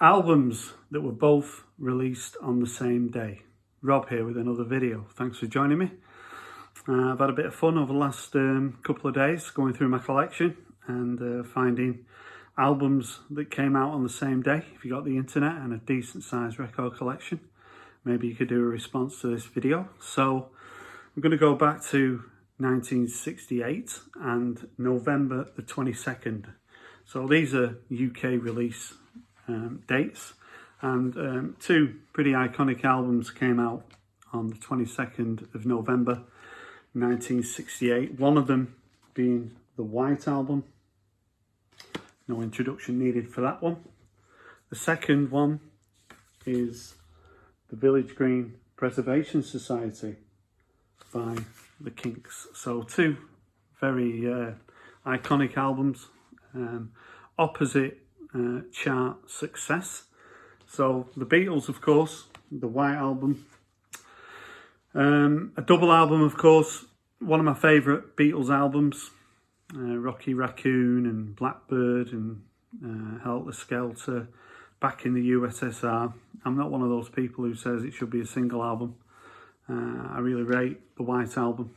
Albums that were both released on the same day. Rob here with another video. Thanks for joining me. I've had a bit of fun over the last couple of days going through my collection and finding albums that came out on the same day. If you got the internet and a decent sized record collection, maybe you could do a response to this video. So I'm going to go back to 1968 and November the 22nd. So these are UK release dates, and two pretty iconic albums came out on the 22nd of November 1968. One of them being the White Album. No introduction needed for that one. The second one is the Village Green Preservation Society by the Kinks. So two very iconic albums, opposite chart success. So the Beatles, of course, the White Album. A double album, of course, one of my favourite Beatles albums, Rocky Raccoon and Blackbird and Helter Skelter, Back in the USSR. I'm not one of those people who says it should be a single album. I really rate the White Album,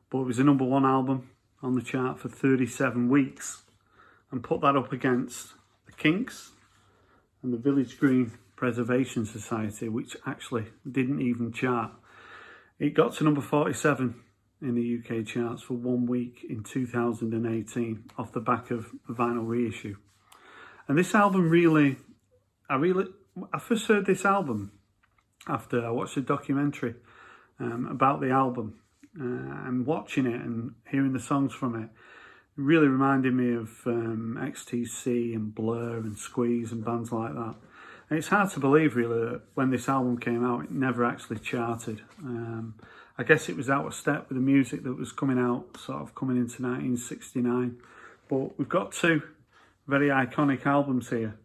but it was a #1 album on the chart for 37 weeks, and put that up against the Kinks and the Village Green Preservation Society, which actually didn't even chart. It got to number 47 in the UK charts for 1 week in 2018 off the back of a vinyl reissue. And this album I first heard this album after I watched a documentary about the album, and watching it and hearing the songs from it really reminded me of XTC and Blur and Squeeze and bands like that. And it's hard to believe really that when this album came out it never actually charted. I guess it was out of step with the music that was coming out, sort of coming into 1969. But we've got two very iconic albums here.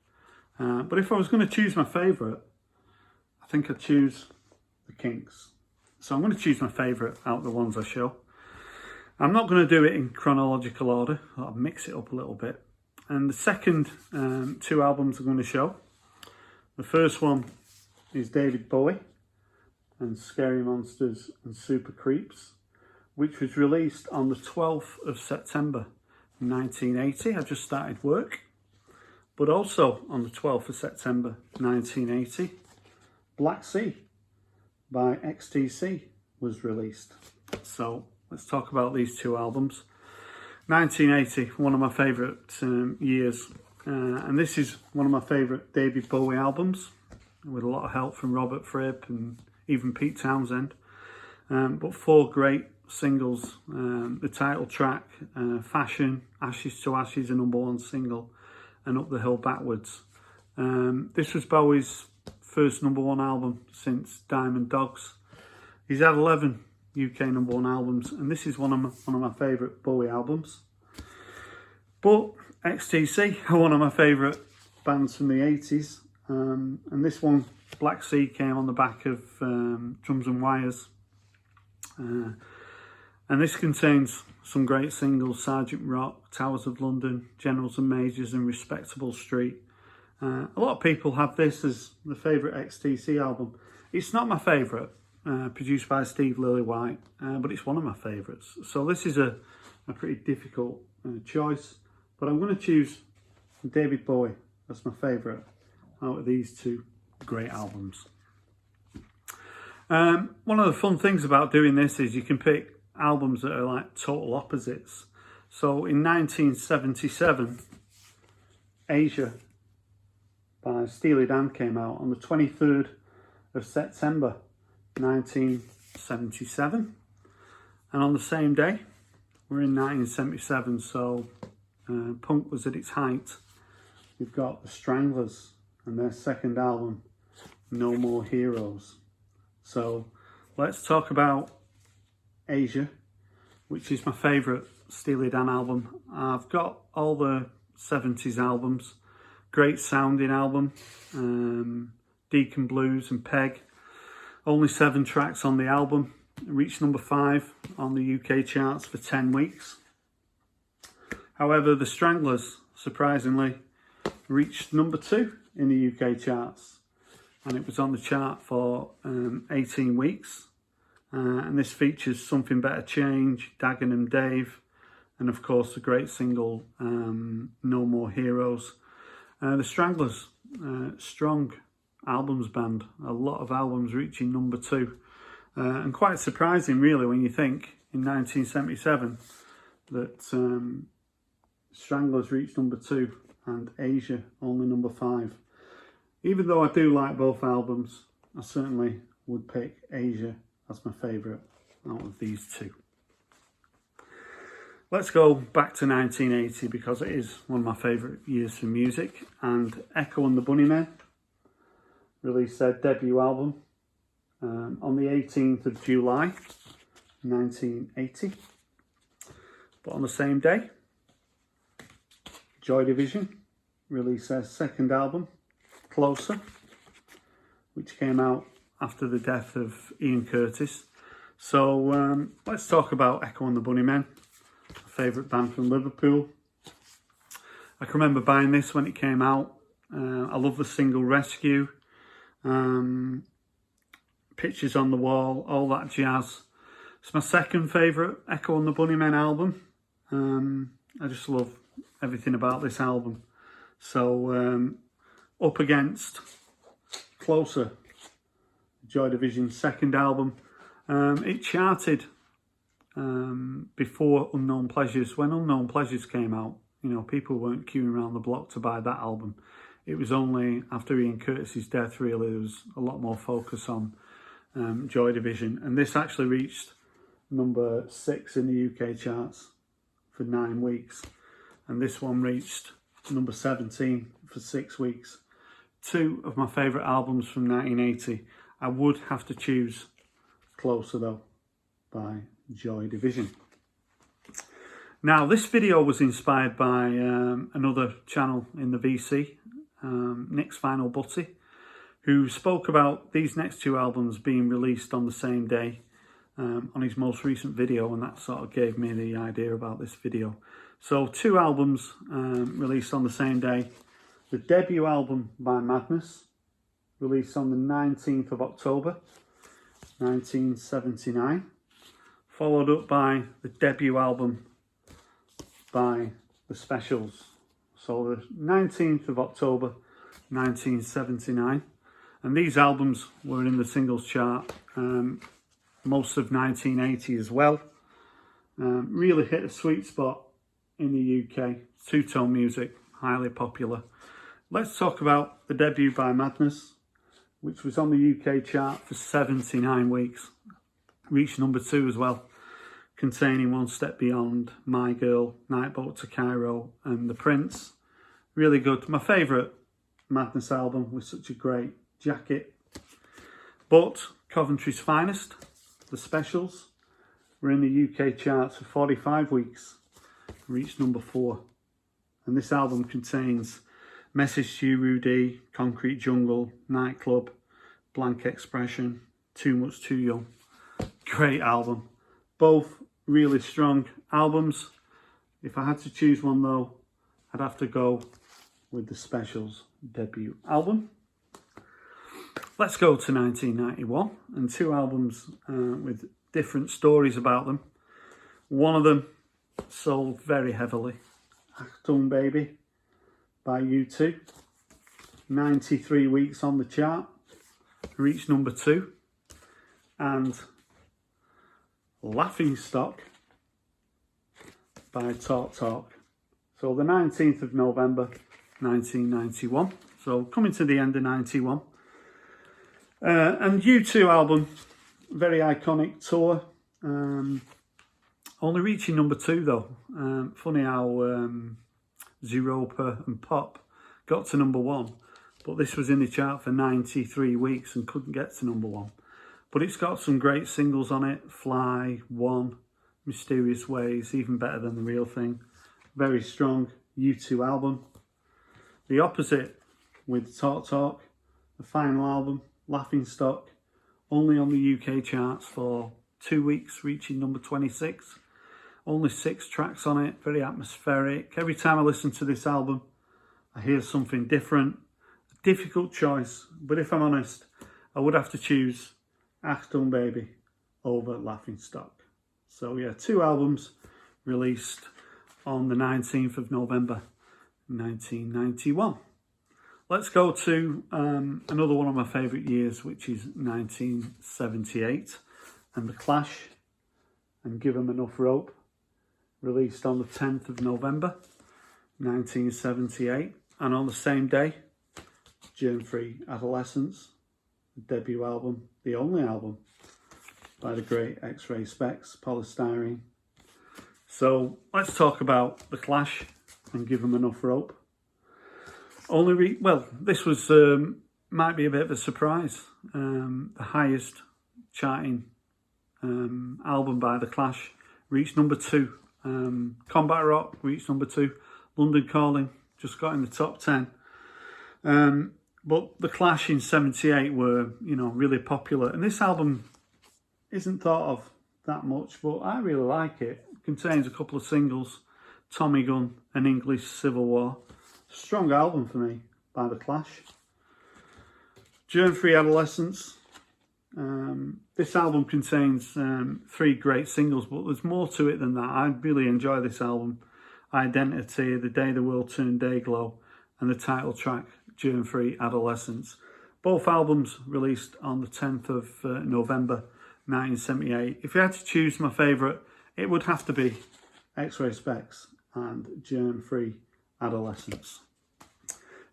But if I was going to choose my favourite, I think I'd choose the Kinks. So I'm going to choose my favourite out of the ones I show. I'm not going to do it in chronological order. I'll mix it up a little bit. And the second two albums I'm going to show, the first one is David Bowie and Scary Monsters and Super Creeps, which was released on the 12th of September 1980. I just started work. But also on the 12th of September 1980, Black Sea by XTC was released. So let's talk about these two albums. 1980, one of my favourite years. And this is one of my favourite David Bowie albums, with a lot of help from Robert Fripp and even Pete Townsend. But four great singles. The title track, Fashion, Ashes to Ashes, a #1 single, and Up the Hill Backwards. This was Bowie's first #1 album since Diamond Dogs. He's had 11 UK #1 albums, and this is one of my favourite Bowie albums. But XTC are one of my favourite bands from the 80s, and this one, Black Sea, came on the back of Drums and Wires. And this contains some great singles: Sergeant Rock, Towers of London, Generals and Majors, and Respectable Street. A lot of people have this as the favourite XTC album. It's not my favourite, produced by Steve Lillywhite, but it's one of my favourites. So this is a pretty difficult choice, but I'm going to choose David Bowie as my favourite out of these two great albums. One of the fun things about doing this is you can pick albums that are like total opposites. So in 1977, Asia by Steely Dan came out on the 23rd of September 1977, and on the same day, we're in 1977, so punk was at its height. We've got the Stranglers and their second album, No More Heroes. So let's talk about Asia, which is my favourite Steely Dan album. I've got all the 70s albums, great sounding album, Deacon Blues and Peg. Only 7 tracks on the album. It reached number 5 on the UK charts for 10 weeks. However, the Stranglers, surprisingly, reached number 2 in the UK charts, and it was on the chart for 18 weeks. And this features Something Better Change, Dagenham Dave, and of course the great single No More Heroes. The Stranglers, strong albums band, a lot of albums reaching number 2. And quite surprising really when you think in 1977 that Stranglers reached number 2 and Asia only number 5. Even though I do like both albums, I certainly would pick Asia as my favourite out of these two. Let's go back to 1980 because it is one of my favourite years for music, and Echo and the Bunnymen released their debut album on the 18th of July 1980. But on the same day, Joy Division released their second album, Closer, which came out after the death of Ian Curtis. So let's talk about Echo and the Bunnymen, a favourite band from Liverpool. I can remember buying this when it came out. I love the single Rescue, Pictures on the Wall, all that jazz. It's my second favourite Echo and the Bunnymen album. I just love everything about this album. So up against Closer, Joy Division's second album. It charted before Unknown Pleasures. When Unknown Pleasures came out, you know, people weren't queuing around the block to buy that album. It was only after Ian Curtis's death, really, there was a lot more focus on Joy Division. And this actually reached number 6 in the UK charts for 9 weeks. And this one reached number 17 for 6 weeks. 2 of my favourite albums from 1980. I would have to choose Closer though, by Joy Division. Now this video was inspired by another channel in the VC, Nick's Final Butty, who spoke about these next 2 albums being released on the same day on his most recent video, and that sort of gave me the idea about this video. So 2 albums released on the same day. The debut album by Madness, released on the 19th of October 1979, followed up by the debut album by the Specials. So the 19th of October 1979, and these albums were in the singles chart most of 1980 as well. Really hit a sweet spot in the UK. Two-tone music, highly popular. Let's talk about the debut by Madness, which was on the UK chart for 79 weeks. Reached number 2 as well, containing One Step Beyond, My Girl, Night Boat to Cairo, and The Prince. Really good. My favourite Madness album with such a great jacket. But Coventry's finest, The Specials, were in the UK charts for 45 weeks. Reached number 4. And this album contains Message to You, Rudy, Concrete Jungle, Nightclub, Blank Expression, Too Much Too Young. Great album. Both really strong albums. If I had to choose one though, I'd have to go with the Specials debut album. Let's go to 1991 and 2 albums with different stories about them. One of them sold very heavily. Achtung Baby by U2. 93 weeks on the chart. Reached number 2. And Laughing Stock by Talk Talk. So the 19th of November 1991. So coming to the end of 91. And U2 album, very iconic tour. Only reaching number 2 though. Funny how Zeropa and Pop got to number 1. But this was in the chart for 93 weeks and couldn't get to number 1. But it's got some great singles on it. Fly, One, Mysterious Ways, even better than The Real Thing. Very strong U2 album. The opposite with Talk Talk, the final album, Laughing Stock, only on the UK charts for 2 weeks, reaching number 26. Only 6 tracks on it, very atmospheric. Every time I listen to this album, I hear something different. Difficult choice, but if I'm honest, I would have to choose Achtung Baby over Laughing Stock. So yeah, 2 albums released on the 19th of November 1991. Let's go to another one of my favourite years, which is 1978, and The Clash and Give 'Em Enough Rope, released on the 10th of November 1978, and on the same day, Germ-Free Adolescence, the debut album, the only album by the great X-Ray Spex, Polystyrene. So let's talk about The Clash and Give 'Em Enough Rope. Well, this was might be a bit of a surprise. The highest charting album by The Clash reached number 2. Combat Rock reached number 2. London Calling just got in the top 10. But The Clash in 78 were, really popular. And this album isn't thought of that much, but I really like it. It contains a couple of singles, Tommy Gun and English Civil War. Strong album for me by The Clash. Germ-Free Adolescence. This album contains 3 great singles, but there's more to it than that. I really enjoy this album. Identity, The Day the World Turned Dayglow, and the title track, Germ-Free Adolescence. Both albums released on the 10th of November 1978. If you had to choose my favourite, it would have to be X-Ray Spex and Germ-Free Adolescence.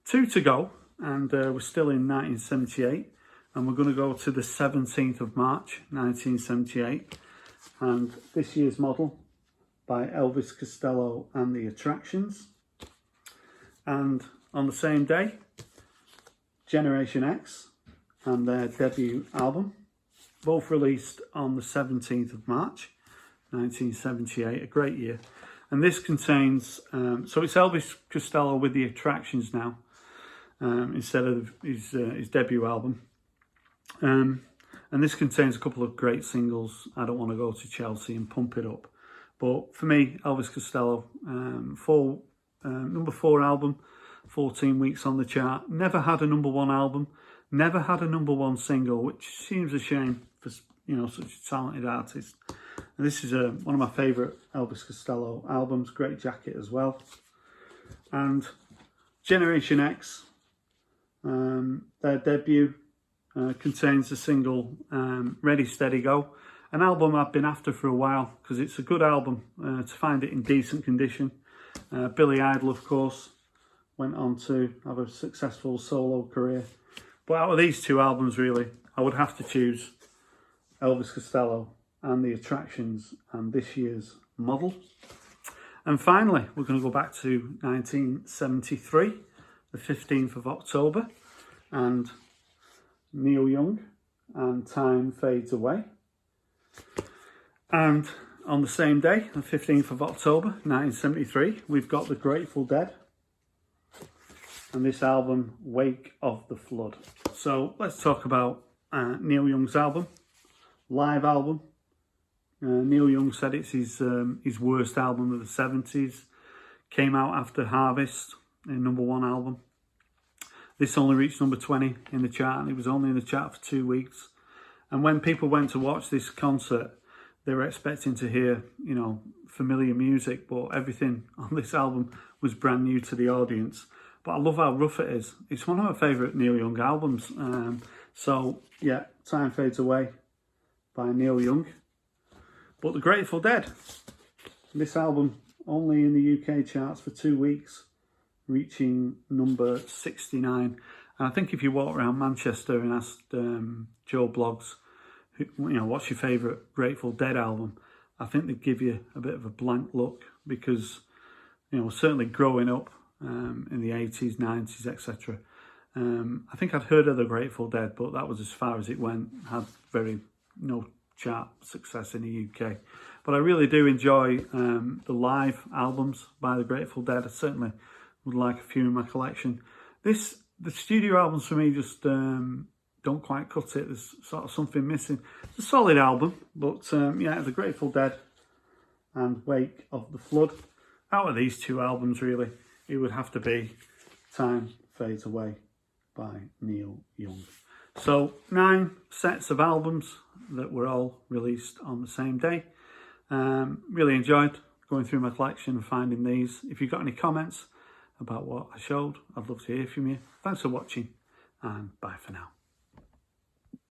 2 to go, and we're still in 1978, and we're going to go to the 17th of March 1978, and this year's model by Elvis Costello and the Attractions. And on the same day, Generation X and their debut album, both released on the 17th of March 1978, a great year. And this contains, so it's Elvis Costello with the Attractions now, instead of his debut album. And this contains a couple of great singles, I Don't Want to Go to Chelsea and Pump It Up. But for me, Elvis Costello, number 4 album, 14 weeks on the chart. Never had a number 1 album, never had a number 1 single, which seems a shame for such a talented artist. And this is one of my favourite Elvis Costello albums. Great jacket as well. And Generation X, their debut, contains the single Ready Steady Go, an album I've been after for a while because it's a good album to find it in decent condition. Billy Idol, of course, went on to have a successful solo career. But out of these 2 albums, really, I would have to choose Elvis Costello and the Attractions and this year's model. And finally, we're going to go back to 1973, the 15th of October, and Neil Young and Time Fades Away. And on the same day, the 15th of October 1973, we've got the Grateful Dead and this album, Wake of the Flood. So let's talk about Neil Young's album, live album. Neil Young said it's his worst album of the 70s. Came out after Harvest, a number 1 album. This only reached number 20 in the chart, and it was only in the chart for 2 weeks. And when people went to watch this concert, they were expecting to hear, familiar music, but everything on this album was brand new to the audience. But I love how rough it is. It's one of my favourite Neil Young albums. So, yeah, Time Fades Away by Neil Young. But the Grateful Dead, this album only in the UK charts for 2 weeks, reaching number 69. And I think if you walk around Manchester and asked Joe Bloggs, what's your favourite Grateful Dead album, I think they'd give you a bit of a blank look because, certainly growing up in the 80s, 90s, etc. I think I'd heard of the Grateful Dead, but that was as far as it went. Had no chart success in the UK. But I really do enjoy the live albums by the Grateful Dead. I certainly would like a few in my collection. The studio albums for me just don't quite cut it. There's sort of something missing. It's a solid album, but the Grateful Dead and Wake of the Flood. Out of these 2 albums, really, it would have to be Time Fades Away by Neil Young. So 9 sets of albums that were all released on the same day. Really enjoyed going through my collection and finding these. If you've got any comments about what I showed, I'd love to hear from you. Thanks for watching, and bye for now.